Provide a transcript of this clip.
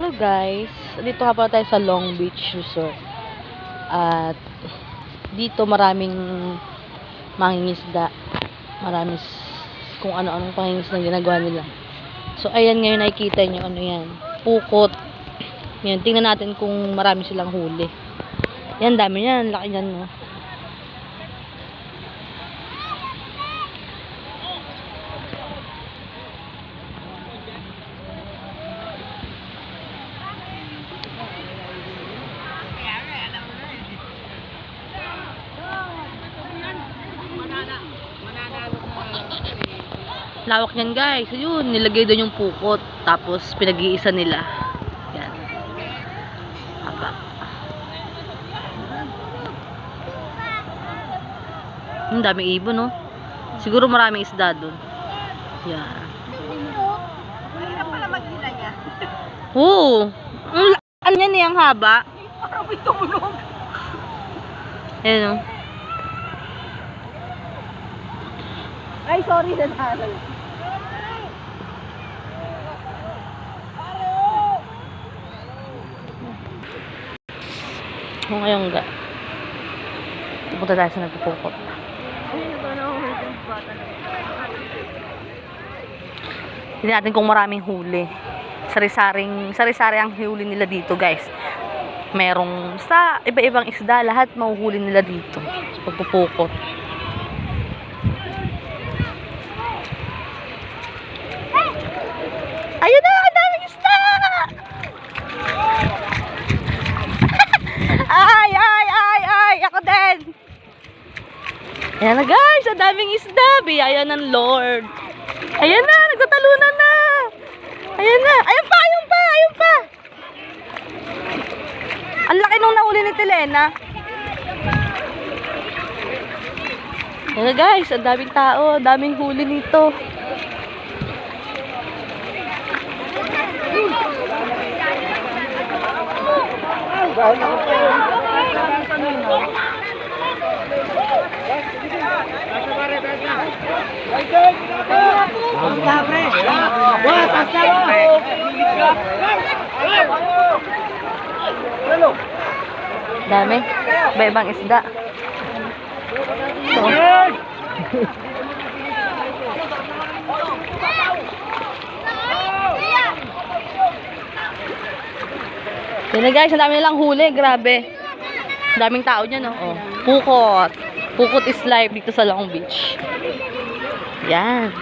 Hello guys, dito nga pala tayo sa Long Beach Resort. At dito maraming mangingisda. Maraming kung ano-anong pangingisda na ginagawa nila. So ayan, ngayon nakikita nyo ano yan, pukot. Yan, tingnan natin kung marami silang huli. Yan, dami yan, laki yan, no. Lawak niyan guys. Ayun, nilagay doon yung pukot. Tapos pinag-iisa nila. Yan. Haba. Ang daming ibon, no? Siguro maraming isda doon. Yan. Mahirap pala mag-hila niya. Oo. Ano yan eh, ang haba. Parang may tumulog. Ayun, no? Ay, sorry na nalang. Kung ngayon ga. Pupunta tayo sa nagpupukot. Hindi natin kung maraming huli. Sari-sari ang huli nila dito, guys. Merong sa iba-ibang isda, lahat mahuhuli nila dito sa pagpupukot. Ayun na, ang daming isda! Ay, ako din! Ayan na guys, ang daming isda, biyaya ng Lord. Ayan na, nagtatalunan na. Ayan na, ayun pa. Ang laki nung nahuli ni Telena. Ayan na guys, ang daming tao, daming huli nito. Dami, iba-ibang isda. So, yun na guys, ang dami nilang huli, grabe. Daming tao dyan, no? Oh. Pukot is live dito sa Long Beach. Yan.